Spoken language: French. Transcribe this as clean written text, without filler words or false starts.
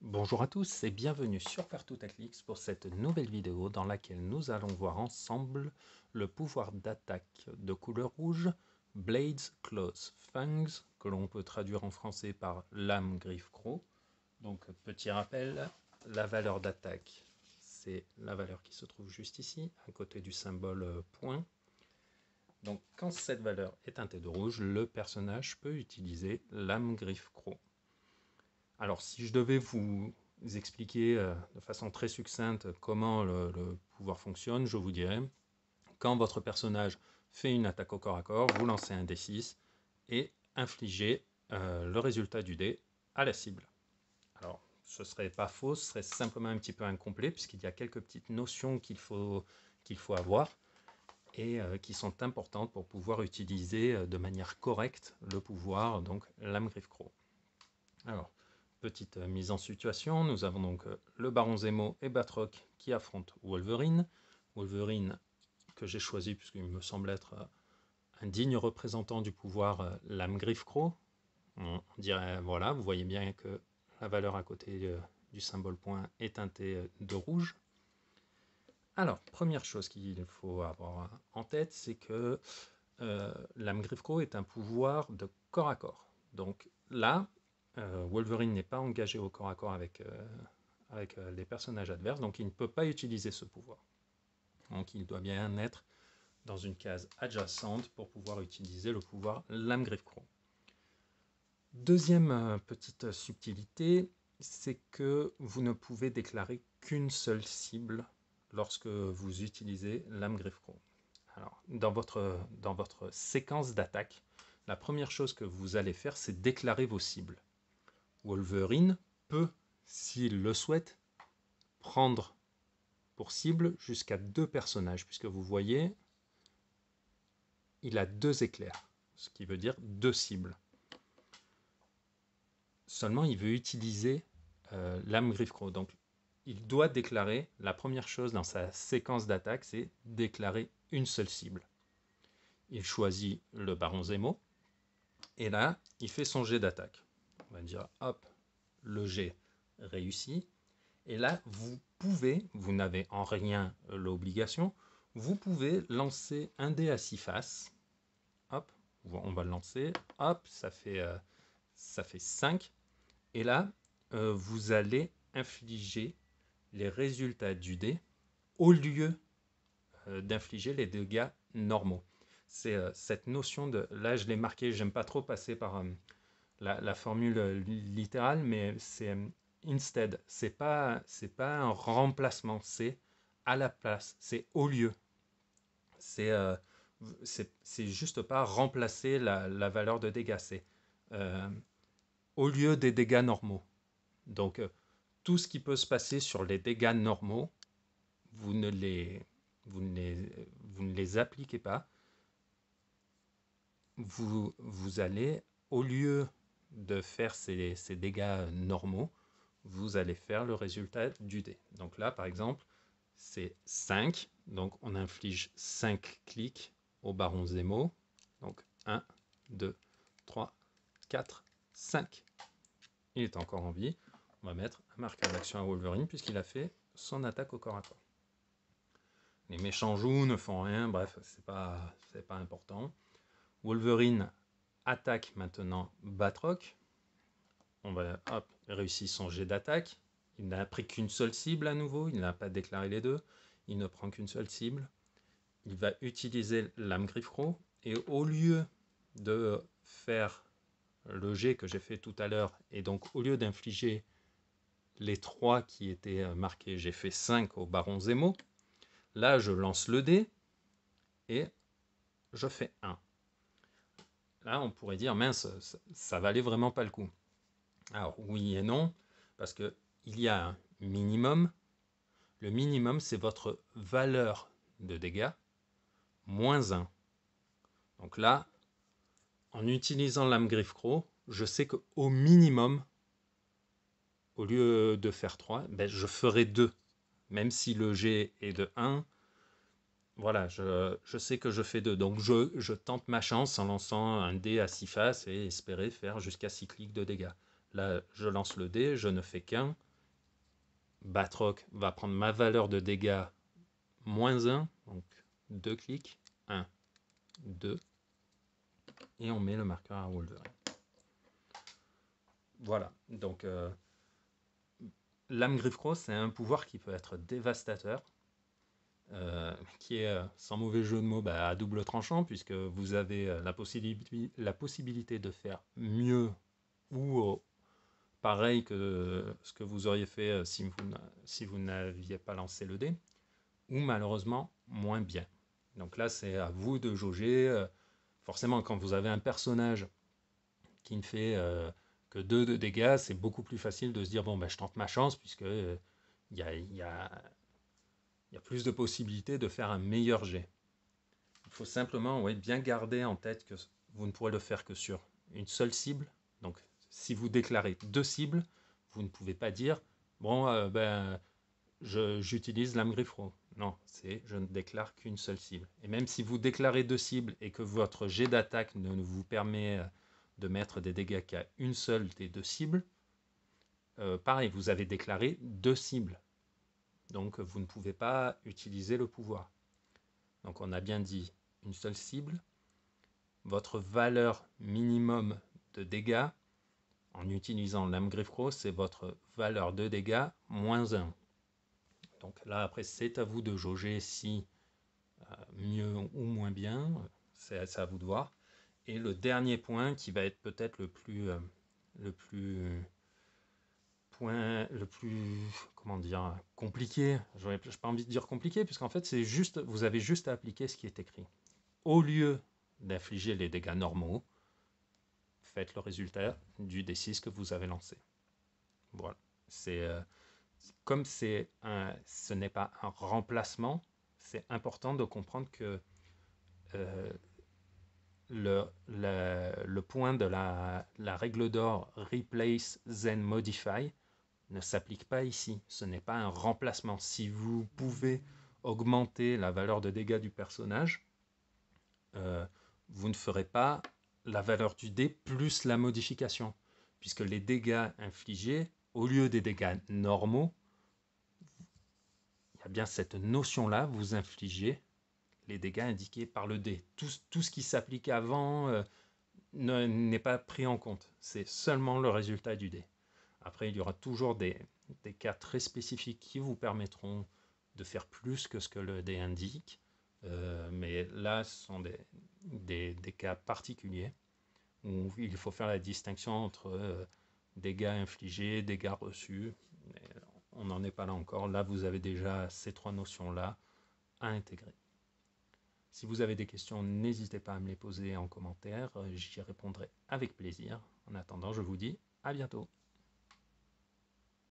Bonjour à tous et bienvenue sur Partout Tactics pour cette nouvelle vidéo dans laquelle nous allons voir ensemble le pouvoir d'attaque de couleur rouge Blades, Claws, Fangs, que l'on peut traduire en français par lame, griffe, croc. Donc petit rappel, la valeur d'attaque c'est la valeur qui se trouve juste ici, à côté du symbole point. Donc quand cette valeur est teintée de rouge, le personnage peut utiliser lame, griffe, croc. Alors, si je devais vous expliquer de façon très succincte comment le pouvoir fonctionne, je vous dirais, quand votre personnage fait une attaque au corps à corps, vous lancez un D6 et infligez le résultat du dé à la cible. Alors, ce ne serait pas faux, ce serait simplement un petit peu incomplet, puisqu'il y a quelques petites notions qu'il faut avoir et qui sont importantes pour pouvoir utiliser de manière correcte le pouvoir, donc lame griffe croc. Alors, petite mise en situation, nous avons donc le Baron Zemo et Batroc qui affrontent Wolverine. Wolverine que j'ai choisi puisqu'il me semble être un digne représentant du pouvoir lame griffe croc. On dirait, voilà, vous voyez bien que la valeur à côté du symbole point est teintée de rouge. Alors, première chose qu'il faut avoir en tête, c'est que lame griffe croc est un pouvoir de corps à corps. Donc là, Wolverine n'est pas engagé au corps à corps avec les personnages adverses, donc il ne peut pas utiliser ce pouvoir. Donc il doit bien être dans une case adjacente pour pouvoir utiliser le pouvoir lame griffe croc. Deuxième petite subtilité, c'est que vous ne pouvez déclarer qu'une seule cible lorsque vous utilisez lame griffe croc. Alors, dans votre séquence d'attaque, la première chose que vous allez faire, c'est déclarer vos cibles. Wolverine peut, s'il le souhaite, prendre pour cible jusqu'à 2 personnages, puisque vous voyez, il a 2 éclairs, ce qui veut dire 2 cibles. Seulement, il veut utiliser lame griffe croc. Donc, il doit déclarer, la première chose dans sa séquence d'attaque, c'est déclarer une seule cible. Il choisit le Baron Zemo, et là, il fait son jet d'attaque. On va dire, hop, le jet réussi. Et là, vous n'avez en rien l'obligation, vous pouvez lancer un dé à 6 faces. Hop, on va le lancer. Hop, ça fait 5. Et là, vous allez infliger les résultats du dé au lieu d'infliger les dégâts normaux. C'est cette notion de... Là, je l'ai marqué, j'aime pas trop passer par la formule littérale, mais c'est instead. C'est pas un remplacement, c'est à la place, c'est au lieu. C'est juste pas remplacer la valeur de dégâts, c'est au lieu des dégâts normaux. Donc, tout ce qui peut se passer sur les dégâts normaux, vous ne les appliquez pas. Vous allez, au lieu de faire ces dégâts normaux, vous allez faire le résultat du dé. Donc là, par exemple, c'est 5. Donc on inflige 5 clics au Baron Zemo. Donc 1, 2, 3, 4, 5. Il est encore en vie. On va mettre un marqueur d'action à Wolverine puisqu'il a fait son attaque au corps à corps. Les méchants joues ne font rien, bref, c'est pas important. Wolverine attaque maintenant Batroc. On va, hop, réussir son jet d'attaque. Il n'a pris qu'une seule cible à nouveau, il n'a pas déclaré les deux. Il ne prend qu'une seule cible. Il va utiliser lame griffe croc. Et au lieu de faire le jet que j'ai fait tout à l'heure, et donc au lieu d'infliger les 3 qui étaient marqués, j'ai fait 5 au Baron Zemo. Là, je lance le dé et je fais 1. Là, on pourrait dire, mince, ça valait vraiment pas le coup. Alors, oui et non, parce qu'il y a un minimum. Le minimum, c'est votre valeur de dégâts moins 1. Donc là, en utilisant lame griffe croc, je sais qu'au minimum, au lieu de faire 3, ben, je ferai 2. Même si le G est de 1, voilà, je sais que je fais 2. Donc je tente ma chance en lançant un dé à 6 faces et espérer faire jusqu'à 6 clics de dégâts. Là, je lance le dé, je ne fais qu'un. Batroc va prendre ma valeur de dégâts moins 1, donc 2 clics, 1, 2, et on met le marqueur à Wolverine. Voilà, donc Lame Griffe-Crosse, c'est un pouvoir qui peut être dévastateur, qui est, sans mauvais jeu de mots, à double tranchant, puisque vous avez la possibilité de faire mieux ou pareil que ce que vous auriez fait si vous n'aviez pas lancé le dé, ou malheureusement moins bien. Donc là, c'est à vous de jauger. Forcément, quand vous avez un personnage qui ne fait que 2 de dégâts, c'est beaucoup plus facile de se dire bon, je tente ma chance, puisque il y a plus de possibilités de faire un meilleur jet. Il faut simplement bien garder en tête que vous ne pourrez le faire que sur une seule cible. Donc, si vous déclarez 2 cibles, vous ne pouvez pas dire bon, j'utilise Lame Griffe-Crosse. Non, c'est je ne déclare qu'une seule cible. Et même si vous déclarez 2 cibles et que votre jet d'attaque ne vous permet de mettre des dégâts qu'à une seule des 2 cibles, pareil, vous avez déclaré 2 cibles. Donc vous ne pouvez pas utiliser le pouvoir. Donc on a bien dit une seule cible. Votre valeur minimum de dégâts en utilisant Lame Griffe-Crosse, c'est votre valeur de dégâts moins 1. Donc là, après, c'est à vous de jauger si mieux ou moins bien. C'est à vous de voir. Et le dernier point, qui va être peut-être le plus comment dire, compliqué. Je n'ai pas envie de dire compliqué, puisqu'en fait, c'est juste, vous avez juste à appliquer ce qui est écrit. Au lieu d'infliger les dégâts normaux, faites le résultat du D6 que vous avez lancé. Voilà. Comme ce n'est pas un remplacement, c'est important de comprendre que le point de la règle d'or Replace then Modify ne s'applique pas ici. Ce n'est pas un remplacement. Si vous pouvez augmenter la valeur de dégâts du personnage, vous ne ferez pas la valeur du dé plus la modification, puisque les dégâts infligés, au lieu des dégâts normaux, il y a bien cette notion-là, vous infligez les dégâts indiqués par le dé. Tout ce qui s'applique avant n'est pas pris en compte. C'est seulement le résultat du dé. Après, il y aura toujours des cas très spécifiques qui vous permettront de faire plus que ce que le dé indique. Mais là, ce sont des cas particuliers où il faut faire la distinction entre dégâts infligés, dégâts reçus. Mais on n'en est pas là encore. Là, vous avez déjà ces 3 notions-là à intégrer. Si vous avez des questions, n'hésitez pas à me les poser en commentaire. J'y répondrai avec plaisir. En attendant, je vous dis à bientôt.